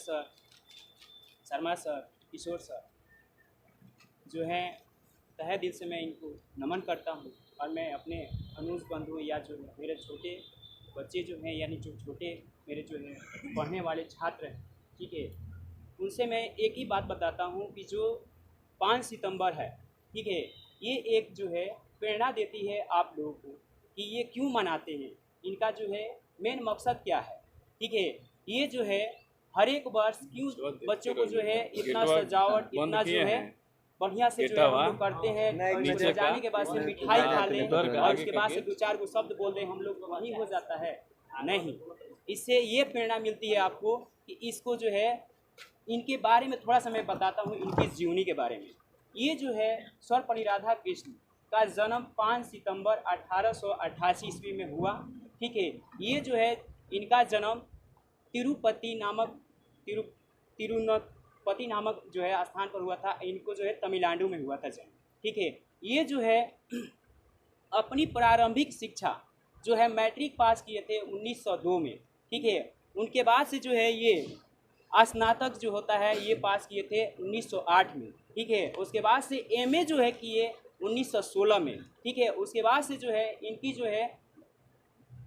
Sir, Sharma sir, किशोर sir जो हैं तहे दिल से मैं इनको नमन करता हूँ। और मैं अपने अनुज बंधु या जो मेरे छोटे बच्चे जो हैं यानी जो छोटे मेरे जो है पढ़ने वाले छात्र हैं, ठीक है, उनसे मैं एक ही बात बताता हूँ कि जो 5 सितंबर है, ठीक है, ये एक जो है प्रेरणा देती है आप लोगों को कि ये क्यों मनाते हैं, इनका जो है मेन मकसद क्या है, ठीक है। ये जो है हर एक वर्ष क्यों बच्चों को जो है इतना सजावट, इतना जो है बढ़िया से जो है हम लोग करते हैं, और इसको जाने के बाद से मिठाई खा लें और उसके बाद से 2-4 को शब्द बोल दें, हम लोग वहीं हो जाता है नहीं। इससे ये प्रेरणा मिलती है आपको कि इसको जो है इनके बारे में थोड़ा सा मैं बताता हूँ, इनकी जीवनी के बारे में। ये जो है सर्वपल्ली राधाकृष्ण का जन्म 5 सितंबर 1888 ईस्वी में हुआ, ठीक है। ये जो है इनका जन्म तिरुपति नामक जो है स्थान पर हुआ था। इनको जो है तमिलनाडु में हुआ था जन्म, ठीक है। ये जो है अपनी प्रारंभिक शिक्षा जो है मैट्रिक पास किए थे 1902 में, ठीक है। उनके बाद से जो है ये स्नातक जो होता है ये पास किए थे 1908 में, ठीक है। उसके बाद से एमए जो है किए 1916 में, ठीक है। उसके बाद से जो है इनकी जो है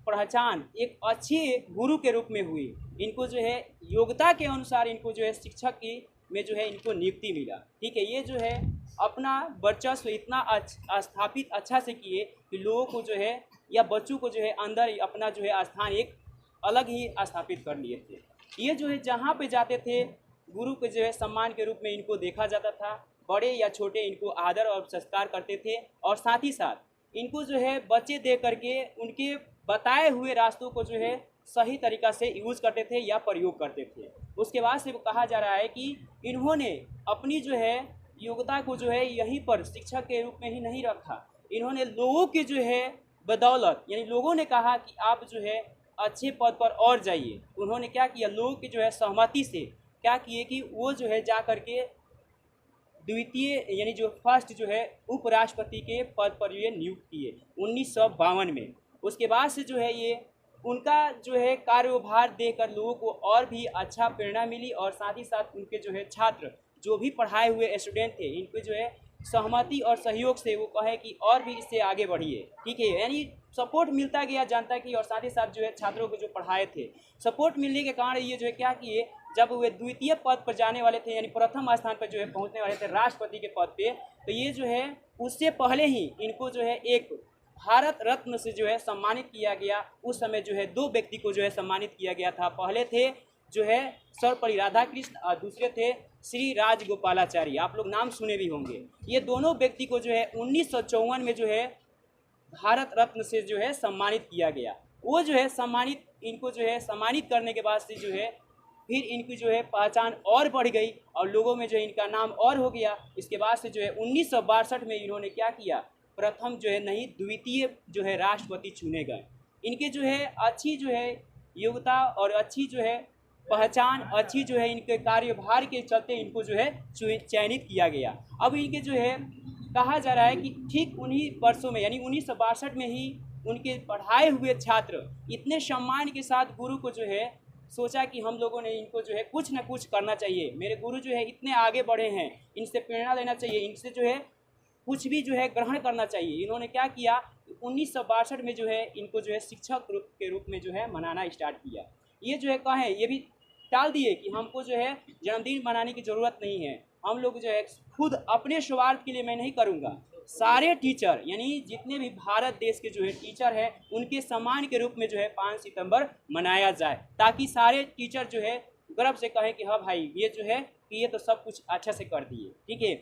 पहचान एक अच्छे गुरु के रूप में हुई। इनको जो है योग्यता के अनुसार इनको जो है शिक्षक की में जो है इनको नियुक्ति मिला, ठीक है। ये जो है अपना वर्चस्व इतना स्थापित अच्छा से किए कि लोगों को जो है या बच्चों को जो है अंदर अपना जो है स्थान एक अलग ही स्थापित कर लिए थे। ये जो है जहाँ पे जाते थे गुरु के जो है सम्मान के रूप में इनको देखा जाता था, बड़े या छोटे इनको आदर और सत्कार करते थे, और साथ ही साथ इनको जो है बच्चे दे करके उनके बताए हुए रास्तों को जो है सही तरीक़ा से यूज करते थे या प्रयोग करते थे। उसके बाद से कहा जा रहा है कि इन्होंने अपनी जो है योग्यता को जो है यहीं पर शिक्षक के रूप में ही नहीं रखा, इन्होंने लोगों के जो है बदौलत, यानी लोगों ने कहा कि आप जो है अच्छे पद पर और जाइए, उन्होंने क्या किया, लोगों की जो है सहमति से क्या किए कि वो जो है जा करके द्वितीय यानी जो फर्स्ट जो है उपराष्ट्रपति के पद पर ये नियुक्त किए 1952 में। उसके बाद से जो है ये उनका जो है कार्यभार देकर लोगों को और भी अच्छा प्रेरणा मिली, और साथ ही साथ उनके जो है छात्र जो भी पढ़ाए हुए स्टूडेंट थे इनको जो है सहमति और सहयोग से वो कहे कि और भी इससे आगे बढ़िए, ठीक है। यानी सपोर्ट मिलता गया जनता की, और साथ ही साथ जो है छात्रों को जो पढ़ाए थे सपोर्ट मिलने के कारण ये जो है क्या किए, जब वे द्वितीय पद पर जाने वाले थे यानी प्रथम स्थान पर जो है पहुंचने वाले थे राष्ट्रपति के पद पे, तो ये जो है उससे पहले ही इनको जो है एक भारत रत्न से जो है सम्मानित किया गया। उस समय जो है 2 व्यक्ति को जो है सम्मानित किया गया था, पहले थे जो है सर्वपल्ली राधाकृष्ण और दूसरे थे श्री राजगोपालाचारी, आप लोग नाम सुने भी होंगे। ये दोनों व्यक्ति को जो है 1954 में जो है भारत रत्न से जो है सम्मानित किया गया। वो जो है सम्मानित इनको जो है सम्मानित करने के बाद से जो है फिर इनकी जो है पहचान और बढ़ गई और लोगों में जो है इनका नाम और हो गया। इसके बाद से जो है 1962 में इन्होंने क्या किया, प्रथम जो है नहीं द्वितीय जो है राष्ट्रपति चुने गए। इनके जो है अच्छी जो है योग्यता और अच्छी जो है पहचान, अच्छी जो है इनके कार्यभार के चलते इनको जो है चयनित किया गया। अब इनके जो है कहा जा रहा है कि ठीक उन्हीं वर्षों में यानी 1962 में ही उनके पढ़ाए हुए छात्र इतने सम्मान के साथ गुरु को जो है सोचा कि हम लोगों ने इनको जो है कुछ ना कुछ करना चाहिए, मेरे गुरु जो है इतने आगे बढ़े हैं, इनसे प्रेरणा लेना चाहिए, इनसे जो है कुछ भी जो है ग्रहण करना चाहिए। इन्होंने क्या किया, 1962 में जो है इनको जो है शिक्षक के रूप में जो है मनाना स्टार्ट किया। ये जो है कहें ये भी टाल दिए कि हमको जो है जन्मदिन मनाने की ज़रूरत नहीं है, हम लोग जो है खुद अपने स्वार्थ के लिए मैं नहीं करूँगा, सारे टीचर यानी जितने भी भारत देश के जो है टीचर हैं उनके सम्मान के रूप में जो है 5 सितंबर मनाया जाए, ताकि सारे टीचर जो है गर्व से कहें कि हाँ भाई ये जो है कि ये तो सब कुछ अच्छा से कर दिए, ठीक है।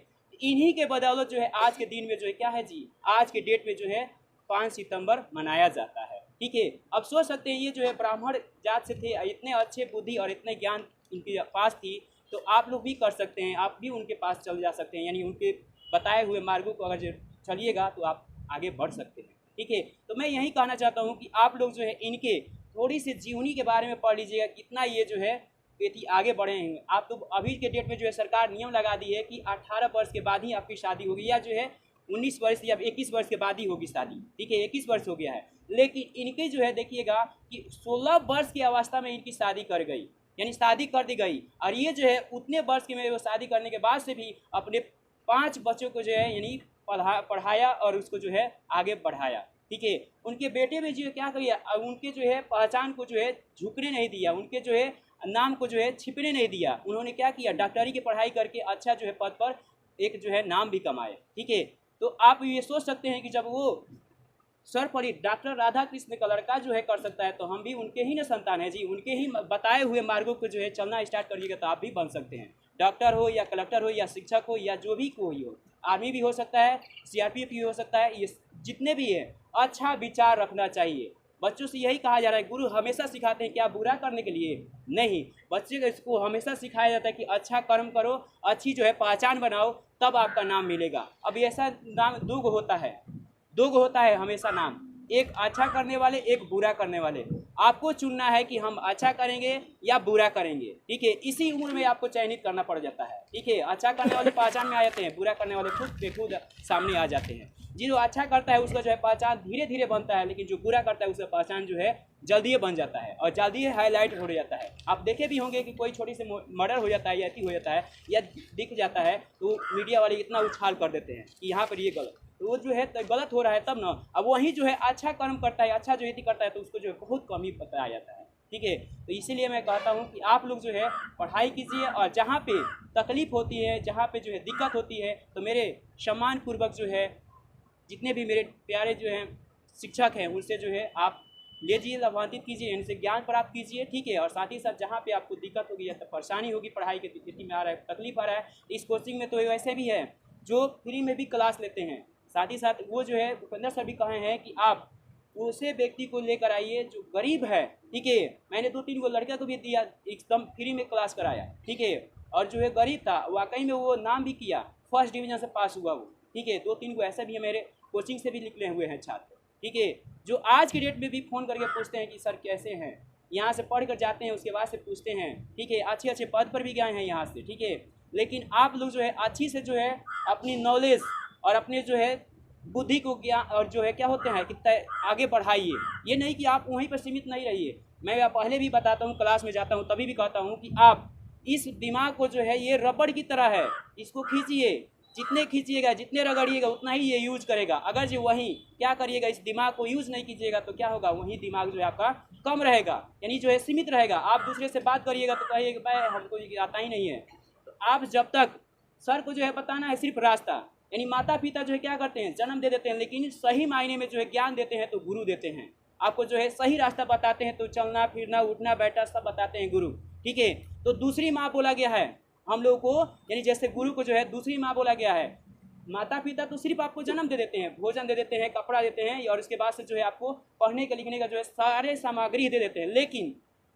इन्हीं के बदौलत जो है आज के दिन में जो है क्या है जी, आज के डेट में जो है 5 सितंबर मनाया जाता है, ठीक है। अब सोच सकते हैं ये जो है ब्राह्मण जात से थे, इतने अच्छे बुद्धि और इतने ज्ञान इनके पास थी, तो आप लोग भी कर सकते हैं, आप भी उनके पास चल जा सकते हैं, यानी उनके बताए हुए मार्गों को अगर चलिएगा तो आप आगे बढ़ सकते हैं, ठीक है। तो मैं यही कहना चाहता हूँ कि आप लोग जो है इनके थोड़ी सी जीवनी के बारे में पढ़ लीजिएगा, कितना ये जो है बेटी आगे बढ़े हैं। आप तो अभी के डेट में जो है सरकार नियम लगा दी है कि 18 वर्ष के बाद ही आपकी शादी होगी, या जो है 19 वर्ष या 21 वर्ष के बाद ही होगी शादी, ठीक है। 21 वर्ष हो गया है, लेकिन इनके जो है देखिएगा कि 16 वर्ष की अवस्था में इनकी शादी कर गई, यानी शादी कर दी गई। और ये जो है उतने वर्ष की में वो शादी करने के बाद से भी अपने 5 बच्चों को जो है यानी पढ़ाया और उसको जो है आगे बढ़ाया। ठीक है, उनके बेटे में जो है क्या किया, उनके जो है पहचान को जो है झुकने नहीं दिया, उनके जो है नाम को जो है छिपने नहीं दिया। उन्होंने क्या किया, डॉक्टरी की पढ़ाई करके अच्छा जो है पद पर एक जो है नाम भी कमाए। ठीक है, तो आप ये सोच सकते हैं कि जब वो सर्वपरि डॉक्टर राधा कृष्ण का लड़का जो है कर सकता है तो हम भी उनके ही ना संतान है जी, उनके ही बताए हुए मार्गों को जो है चलना स्टार्ट करिएगा तो आप भी बन सकते हैं। डॉक्टर हो या कलेक्टर हो या शिक्षक हो या जो भी कोई हो, आर्मी भी हो सकता है, सीआरपीएफ भी हो सकता है, ये जितने भी है अच्छा विचार रखना चाहिए। बच्चों से यही कहा जा रहा है, गुरु हमेशा सिखाते हैं क्या बुरा करने के लिए नहीं, बच्चे को इसको हमेशा सिखाया जाता है कि अच्छा कर्म करो, अच्छी जो है पहचान बनाओ, तब आपका नाम मिलेगा। अब ऐसा नाम दो होता है हमेशा नाम, एक अच्छा करने वाले, एक बुरा करने वाले। आपको चुनना है कि हम अच्छा करेंगे या बुरा करेंगे। ठीक है, इसी उम्र में आपको चयनित करना पड़ जाता है। ठीक है, अच्छा करने वाले पहचान में आ जाते हैं, बुरा करने वाले खुद पे खुद सामने आ जाते हैं। जो अच्छा करता है उसका जो है पहचान धीरे धीरे बनता है, लेकिन जो बुरा करता है उसका पहचान जो है जल्दी बन जाता है और जल्दी हाईलाइट हो जाता है। आप देखे भी होंगे कि कोई छोटी सी मर्डर हो जाता है या हो जाता है या दिख जाता है तो मीडिया वाले इतना उछाल कर देते हैं कि यहाँ पर ये गलत, तो वो जो है गलत हो रहा है तब ना। अब वही जो है अच्छा कर्म करता है, अच्छा जो यदि करता है तो उसको जो है बहुत कम ही बताया जाता है। ठीक है, तो इसीलिए मैं कहता हूँ कि आप लोग जो है पढ़ाई कीजिए और जहाँ पे तकलीफ होती है, जहाँ पे जो है दिक्कत होती है, तो मेरे सम्मान पूर्वक जो है जितने भी मेरे प्यारे जो हैं शिक्षक हैं उनसे जो है आप लीजिए, लाभान्वित कीजिए, इनसे ज्ञान प्राप्त कीजिए। ठीक है, और साथ ही साथ जहाँ पे आपको दिक्कत होगी या परेशानी होगी, पढ़ाई की स्थिति में आ रहा है, तकलीफ आ रहा है, इस कोचिंग में तो वैसे भी है जो फ्री में भी क्लास लेते हैं। साथ ही साथ वो जो है भूपेंद्र सर भी कहे हैं कि आप उसे व्यक्ति को लेकर आइए जो गरीब है। ठीक है, मैंने 2-3 को लड़का को भी दिया, एकदम फ्री में क्लास कराया। ठीक है, और जो है गरीब था वाकई में वो नाम भी किया, फर्स्ट डिवीजन से पास हुआ वो। ठीक है, 2-3 को ऐसा भी है मेरे कोचिंग से भी निकले हुए हैं छात्र। ठीक है, जो आज की डेट में भी फ़ोन करके पूछते हैं कि सर कैसे हैं, यहाँ से पढ़ कर जाते हैं उसके बाद से पूछते हैं। ठीक है, अच्छे अच्छे पद पर भी गए हैं यहाँ से। ठीक है, लेकिन आप लोग जो है अच्छी से जो है अपनी नॉलेज और अपने जो है बुद्धि को ज्ञान और जो है क्या होते हैं कि आगे बढ़ाइए। ये नहीं कि आप वहीं पर सीमित नहीं रहिए। मैं पहले भी बताता हूँ, क्लास में जाता हूँ तभी भी कहता हूँ कि आप इस दिमाग को जो है ये रबड़ की तरह है, इसको खींचिए, जितने खींचिएगा जितने रगड़िएगा उतना ही ये यूज करेगा। अगर जो वहीं क्या करिएगा, इस दिमाग को यूज नहीं कीजिएगा तो क्या होगा, वही दिमाग जो है आपका कम रहेगा, यानी जो है सीमित रहेगा। आप दूसरे से बात करिएगा तो कहिएगा भाई हमको ये आता ही नहीं है। तो आप जब तक सर को जो है बताना है सिर्फ रास्ता, यानी माता पिता जो है क्या करते हैं जन्म दे देते हैं, लेकिन सही मायने में जो है ज्ञान देते हैं तो गुरु देते हैं। आपको जो है सही रास्ता बताते हैं, तो चलना फिरना उठना बैठना सब बताते हैं गुरु। ठीक है, तो दूसरी माँ बोला गया है हम लोग को, यानी जैसे गुरु को जो है दूसरी माँ बोला गया है। माता पिता तो सिर्फ आपको जन्म दे देते हैं, भोजन दे देते हैं, कपड़ा देते हैं और उसके बाद से जो है आपको पढ़ने के लिखने का जो है सारे सामग्री दे देते हैं, लेकिन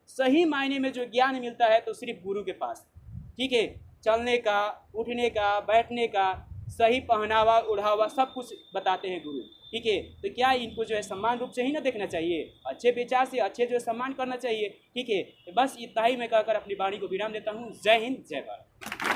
सही मायने में जो ज्ञान मिलता है तो सिर्फ गुरु के पास। ठीक है, चलने का, उठने का, बैठने का, सही पहनावा ओढ़ावा सब कुछ बताते हैं गुरु। ठीक है, तो क्या इनको जो है सम्मान रूप से ही ना देखना चाहिए, अच्छे विचार से अच्छे जो है सम्मान करना चाहिए। ठीक है, तो बस इतना ही मैं कहकर अपनी वाणी को विराम देता हूँ। जय हिंद, जय भारत।